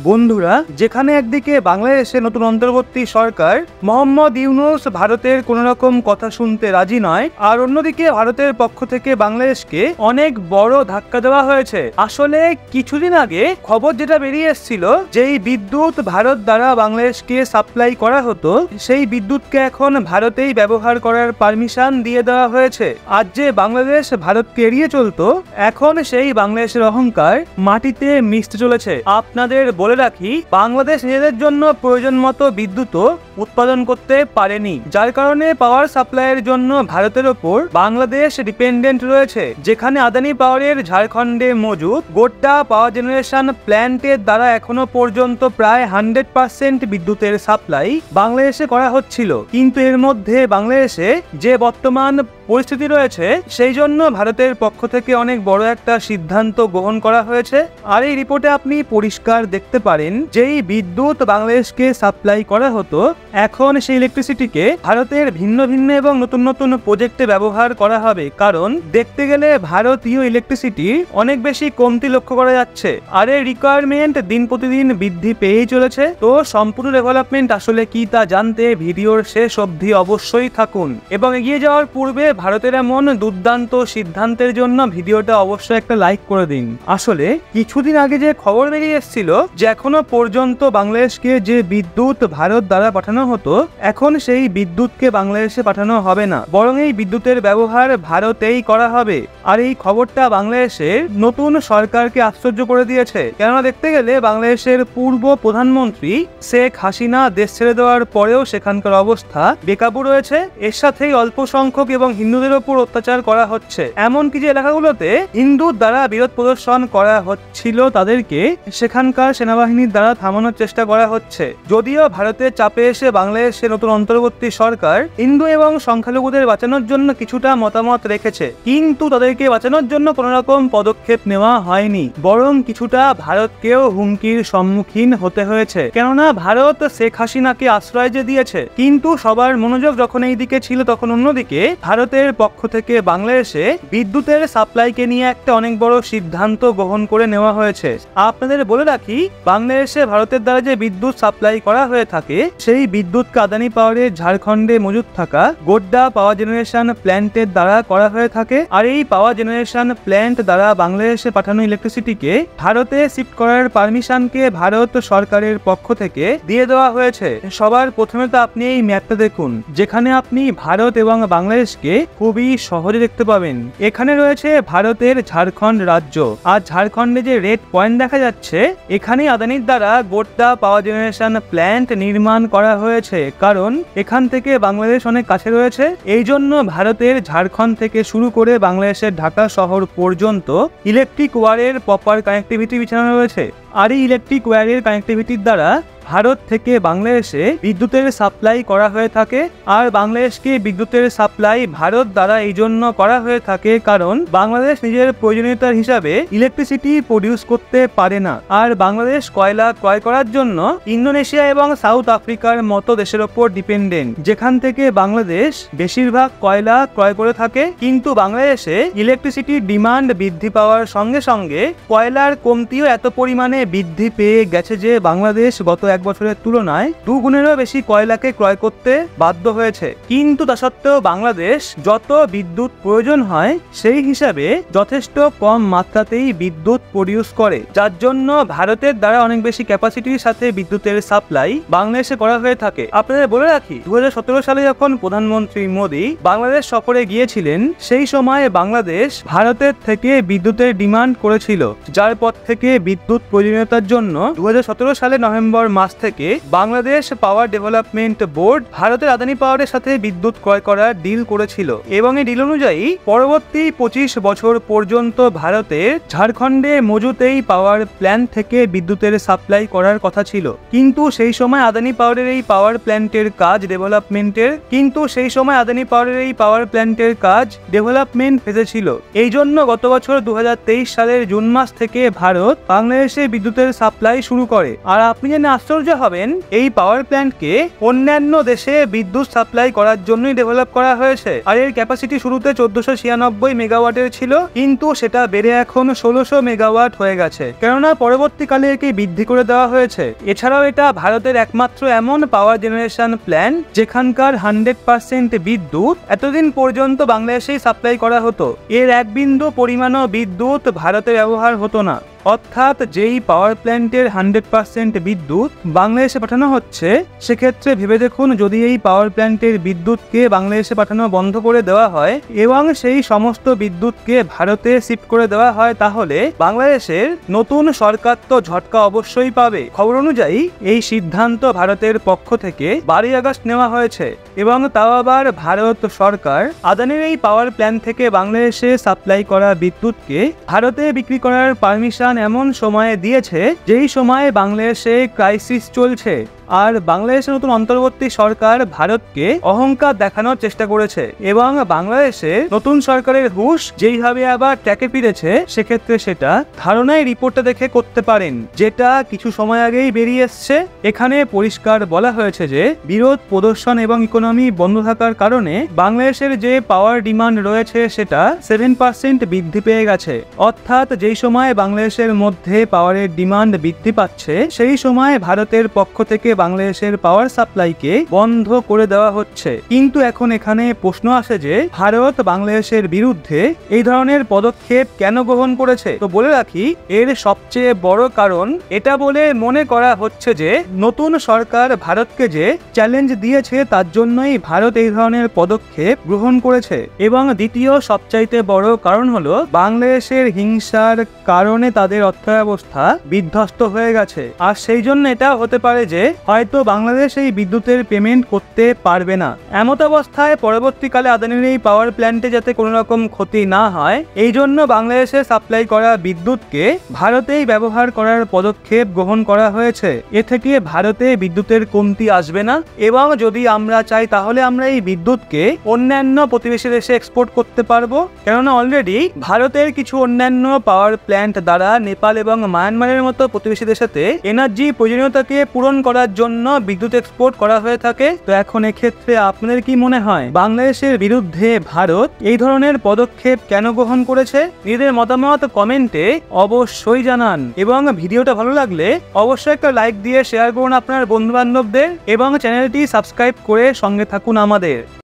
বন্ধুরা, যেখানে একদিকে বাংলাদেশে নতুন অন্তর্বর্তী সরকার মোহাম্মদ ইউনূস ভারতের কোনো রকম কথা শুনতে রাজি নয়, আর অন্যদিকে ভারতের পক্ষ থেকে বাংলাদেশকে অনেক বড় ধাক্কা দেওয়া হয়েছে। আসলে কিছুদিন আগে খবর যেটা বেরিয়ে এসেছিল, যেই বিদ্যুৎ ভারত দ্বারা বাংলাদেশকে সাপ্লাই করা হতো, সেই বিদ্যুৎকে এখন ভারতেই ব্যবহার করার পারমিশন দিয়ে দেওয়া হয়েছে। আজ যে বাংলাদেশ ভারতকে এড়িয়ে চলতো, এখন সেই বাংলাদেশের অহংকার মাটিতে মিশতে চলেছে। আপনাদের বলে রাখি, বাংলাদেশ নিজেদের জন্য প্রয়োজন মতো বিদ্যুৎও উৎপাদন করতে পারেনি, যার কারণে পাওয়ার সাপ্লাইয়ের জন্য ভারতের ওপর বাংলাদেশ ডিপেন্ডেন্ট রয়েছে। যেখানে আদানি পাওয়ারের ঝাড়খণ্ডে মজুদ গোড্ডা পাওয়ার জেনারেশন প্ল্যান্টের দ্বারা এখনো পর্যন্ত প্রায় 100% বিদ্যুতের সাপ্লাই বাংলাদেশে করা হচ্ছিল, কিন্তু এর মধ্যে বাংলাদেশে যে বর্তমান পরিস্থিতি রয়েছে, সেই জন্য ভারতের পক্ষ থেকে অনেক বড় একটা সিদ্ধান্ত গ্রহণ করা হয়েছে। আর এই রিপোর্টে আপনি পরিষ্কার দেখতে পারেন, যেই বিদ্যুৎ বাংলাদেশকে সাপ্লাই করা হতো, এখন সেই ইলেকট্রিসিটিকে ভারতের ভিন্ন ভিন্ন এবং নতুন নতুন প্রজেক্টে ব্যবহার করা হবে। কারণ দেখতে গেলে ভারতীয় ইলেকট্রিসিটি অনেক বেশি কমতি লক্ষ্য করা যাচ্ছে, আর এই রিকোয়ারমেন্ট দিন প্রতিদিন বৃদ্ধি পেয়েই চলেছে। তো সম্পূর্ণ ডেভেলপমেন্ট আসলে কি তা জানতে ভিডিওর শেষ অবধি অবশ্যই থাকুন, এবং এগিয়ে যাওয়ার পূর্বে ভারতের এমন দুর্দান্ত সিদ্ধান্তের জন্য ভিডিওটা অবশ্যই একটা লাইক করে দিন। আসলে কিছুদিন আগে যে খবর বেরিয়ে এসেছিল যে এখনো পর্যন্ত বাংলাদেশকে যে বিদ্যুৎ ভারত দ্বারা পাঠানো হতো, এখন সেই বিদ্যুৎকে বাংলাদেশে পাঠানো হবে না, বরং এই বিদ্যুতের ব্যবহার ভারতেই করা হবে। আর এই খবরটা বাংলাদেশের নতুন সরকারকে আশ্চর্য করে দিয়েছে, কেননা দেখতে গেলে বাংলাদেশের পূর্ব প্রধানমন্ত্রী শেখ হাসিনা দেশ ছেড়ে দেওয়ার পরেও সেখানকার অবস্থা বেকাবু রয়েছে। এর সাথেই অল্প সংখ্যক এবং হিন্দুদের উপর অত্যাচার করা হচ্ছে। এমনকি যে এলাকাগুলোতে হিন্দুর দ্বারা বিরোধ প্রদর্শন করা হচ্ছিল, তাদেরকে সেখানকার সেনাবাহিনীর দ্বারা থামানোর চেষ্টা করা হচ্ছে। যদিও ভারতের চাপে এসে বাংলাদেশে নতুন অন্তর্বর্তী সরকার হিন্দু এবং সংখ্যালঘুদের বাঁচানোর জন্য কিছুটা মতামত রেখেছে, কিন্তু তাদেরকে বাঁচানোর জন্য কোনো রকম পদক্ষেপ নেওয়া হয়নি, বরং কিছুটা ভারতকেও হুমকির সম্মুখীন হতে হয়েছে। কেননা ভারত শেখ হাসিনাকে আশ্রয় যে দিয়েছে, কিন্তু সবার মনোযোগ যখন এই দিকে ছিল, তখন অন্যদিকে ভারতের পক্ষ থেকে বাংলাদেশে বিদ্যুতের সাপ্লাইকে নিয়ে একটা অনেক বড় সিদ্ধান্ত গ্রহণ করে নেওয়া হয়েছে। আপনাদের বলে রাখি, বাংলাদেশে ভারতের দ্বারা যে বিদ্যুৎ সাপ্লাই করা হয়ে থাকে, সেই বিদ্যুৎকে আদানি পাওয়ারের ঝাড়খণ্ডে মজুদ থাকা গোড্ডা পাওয়ার জেনারেশন প্ল্যান্টের দ্বারা করা হয়ে থাকে। আর এই পাওয়ার জেনারেশন প্ল্যান্ট দ্বারা বাংলাদেশে পাঠানো ইলেকট্রিসিটিকে ভারতে শিফট করার পারমিশনকে ভারত সরকারের পক্ষ থেকে দিয়ে দেওয়া হয়েছে। সবার প্রথমে তো আপনি এই ম্যাপটা দেখুন, যেখানে আপনি ভারত এবং বাংলাদেশকে খুবই সহজে দেখতে পাবেন। এখানে রয়েছে ভারতের ঝাড়খণ্ড রাজ্য, আর ঝাড়খণ্ডে যে রেড পয়েন্ট দেখা যাচ্ছে, এখানে আদানির দ্বারা গোড্ডা পাওয়ার জেনারেশন প্ল্যান্ট নির্মাণ করা হয়েছে। কারণ এখান থেকে বাংলাদেশ অনেক কাছে রয়েছে, এই জন্য ভারতের ঝাড়খণ্ড থেকে শুরু করে বাংলাদেশের ঢাকা শহর পর্যন্ত ইলেকট্রিক ওয়্যারের প্রপার কানেক্টিভিটি বিছানো রয়েছে। আর এই ইলেকট্রিক ওয়্যারের কানেক্টিভিটির দ্বারা ভারত থেকে বাংলাদেশে বিদ্যুতের সাপ্লাই করা হয়ে থাকে। আর বাংলাদেশকে বিদ্যুতের সাপ্লাই ভারত দ্বারা এই জন্য করা হয়ে থাকে, কারণ বাংলাদেশ নিজের প্রয়োজনীয়তার হিসাবে ইলেকট্রিসিটি প্রডিউস করতে পারে না। আর বাংলাদেশ কয়লা ক্রয় করার জন্য ইন্দোনেশিয়া এবং সাউথ আফ্রিকার মতো দেশের ওপর ডিপেন্ডেন্ট, যেখান থেকে বাংলাদেশ বেশিরভাগ কয়লা ক্রয় করে থাকে। কিন্তু বাংলাদেশে ইলেকট্রিসিটির ডিমান্ড বৃদ্ধি পাওয়ার সঙ্গে সঙ্গে কয়লার কমতিও এত পরিমাণে বৃদ্ধি পেয়ে গেছে যে বাংলাদেশ গত এক বছরের তুলনায় 2 গুণেরও বেশি কয়লাকে ক্রয় করতে বাধ্য হয়েছে। কিন্তু তা সত্ত্বেও বাংলাদেশ যত বিদ্যুৎ প্রয়োজন হয়, সেই হিসাবে যথেষ্ট কম মাত্রাতেই বিদ্যুৎ প্রডিউস করে, যার জন্য ভারতের দ্বারা অনেক বেশি ক্যাপাসিটির সাথে বিদ্যুতের সাপ্লাই বাংলাদেশে করা হয়ে থাকে। আপনাদের বলে রাখি, 2017 সালে যখন প্রধানমন্ত্রী মোদী বাংলাদেশ সফরে গিয়েছিলেন, সেই সময় বাংলাদেশ ভারতের থেকে বিদ্যুতের ডিমান্ড করেছিল, যার পর থেকে বিদ্যুৎ প্রয়োজনীয়তার জন্য 2017 সালে নভেম্বর মাস থেকে বাংলাদেশ পাওয়ার ডেভেলপমেন্ট বোর্ড ভারতের আদানি পাওয়ারের সাথে বিদ্যুৎ ক্রয় করার ডিল করেছিল, এবং এই ডিল অনুযায়ী পরবর্তী 25 বছর পর্যন্ত ভারতের ঝাড়খণ্ডে মজুদ এই পাওয়ার প্ল্যান্ট থেকে বিদ্যুতের সাপ্লাই করার কথা ছিল। কিন্তু সেই সময় আদানি পাওয়ারের এই পাওয়ার প্ল্যান্টের কাজ ডেভেলপমেন্ট ফেজে ছিল। এই জন্য গত বছর 2023 সালের জুন মাস থেকে ভারত বাংলাদেশে বিদ্যুতের সাপ্লাই শুরু করে। আর আপনি জেনে আশ্চর্য হবেন, এই পাওয়ার প্ল্যান্টকে অন্যান্য দেশে বিদ্যুৎ সাপ্লাই করার জন্যই ডেভেলপ করা হয়েছে। আর এর ক্যাপাসিটি শুরুতে 1496 মেগাওয়াটের ছিল, কিন্তু সেটা বেড়ে এখন 1600 মেগাওয়াট হয়ে গেছে, কেননা পরবর্তীকালে একে বৃদ্ধি করে দেওয়া হয়েছে। এছাড়াও এটা ভারতের একমাত্র এমন পাওয়ার জেনারেশন প্ল্যান্ট যেখানকার 100% বিদ্যুৎ এতদিন পর্যন্ত বাংলাদেশেই সাপ্লাই করা হতো। এর এক বিন্দু পরিমাণও বিদ্যুৎ ভারতে ব্যবহার হতো না। অর্থাৎ যেই পাওয়ার প্ল্যান্টের 100% বিদ্যুৎ বাংলাদেশে পাঠানো হচ্ছে, সেক্ষেত্রে ভেবে দেখুন, যদি এই পাওয়ার প্ল্যান্টের বিদ্যুৎকে বাংলাদেশে পাঠানো বন্ধ করে দেওয়া হয় এবং সেই সমস্ত বিদ্যুৎকে ভারতে শিফট করে দেওয়া হয়, তাহলে বাংলাদেশের নতুন সরকার তো ঝটকা অবশ্যই পাবে। খবর অনুযায়ী এই সিদ্ধান্ত ভারতের পক্ষ থেকে 12 আগস্ট নেওয়া হয়েছে এবং তাও আবার ভারত সরকার আদানির এই পাওয়ার প্ল্যান্ট থেকে বাংলাদেশে সাপ্লাই করা বিদ্যুৎকে ভারতে বিক্রি করার পারমিশন এমন সময়ে দিয়েছে যেই সময়ে বাংলাদেশে ক্রাইসিস চলছে। আর বাংলাদেশের নতুন অন্তর্বর্তী সরকার ভারতকে অহংকার দেখানোর চেষ্টা করেছে এবং বাংলাদেশে নতুন সরকারের হুঁশ যেইভাবে আবার ট্র্যাকে ফিরেছে, সেক্ষেত্রে সেটা ধারণায় রিপোর্টটা দেখে করতে পারেন, যেটা কিছু সময় আগেই বেরিয়ে এসছে। এখানে পরিষ্কার বলা হয়েছে যে বিরোধ প্রদর্শন এবং ইকোনমি বন্ধ থাকার কারণে বাংলাদেশের যে পাওয়ার ডিমান্ড রয়েছে সেটা 7% বৃদ্ধি পেয়ে গেছে। অর্থাৎ যেই সময় বাংলাদেশের মধ্যে পাওয়ারের ডিমান্ড বৃদ্ধি পাচ্ছে, সেই সময় ভারতের পক্ষ থেকে বাংলাদেশের পাওয়ার সাপ্লাইকে বন্ধ করে দেওয়া হচ্ছে। কিন্তু এখন এখানে প্রশ্ন আসে যে ভারত বাংলাদেশের বিরুদ্ধে এই ধরনের পদক্ষেপ কেন গ্রহণ করেছে। তো বলে রাখি, এর সবচেয়ে বড় কারণ এটা বলে মনে করা হচ্ছে যে নতুন সরকার ভারতকে যে চ্যালেঞ্জ দিয়েছে, তার জন্যই ভারত এই ধরনের পদক্ষেপ গ্রহণ করেছে। এবং দ্বিতীয় সবচাইতে বড় কারণ হলো বাংলাদেশের হিংসার কারণে তাদের অর্থব্যবস্থা বিধ্বস্ত হয়ে গেছে। আর সেই জন্য এটা হতে পারে যে হয়তো বাংলাদেশ এই বিদ্যুতের পেমেন্ট করতে পারবে না। এমত অবস্থায় পরবর্তীকালে আদানির এই পাওয়ার প্ল্যান্টে যাতে কোনো রকম ক্ষতি না হয়, এই জন্য বাংলাদেশে সাপ্লাই করা বিদ্যুৎকে ভারতেই ব্যবহার করার পদক্ষেপ গ্রহণ করা হয়েছে। এ থেকে ভারতে বিদ্যুতের কমতি আসবে না এবং যদি আমরা চাই তাহলে আমরা এই বিদ্যুৎকে অন্যান্য প্রতিবেশী দেশে এক্সপোর্ট করতে পারবো, কেননা অলরেডি ভারতের কিছু অন্যান্য পাওয়ার প্ল্যান্ট দ্বারা নেপাল এবং মায়ানমারের মতো প্রতিবেশী দেশে এনার্জি প্রয়োজনীয়তাকে পূরণ করার জন্য বিদ্যুৎ এক্সপোর্ট করা হয়ে থাকে। তো এখন এক্ষেত্রে আপনাদের কি মনে হয়, বাংলাদেশের বিরুদ্ধে ভারত এই ধরনের পদক্ষেপ কেন গ্রহণ করেছে? নিজেদের মতামত কমেন্টে অবশ্যই জানান এবং ভিডিওটা ভালো লাগলে অবশ্যই একটা লাইক দিয়ে শেয়ার করুন আপনার বন্ধু বান্ধবদের এবং চ্যানেলটি সাবস্ক্রাইব করে সঙ্গে থাকুন আমাদের।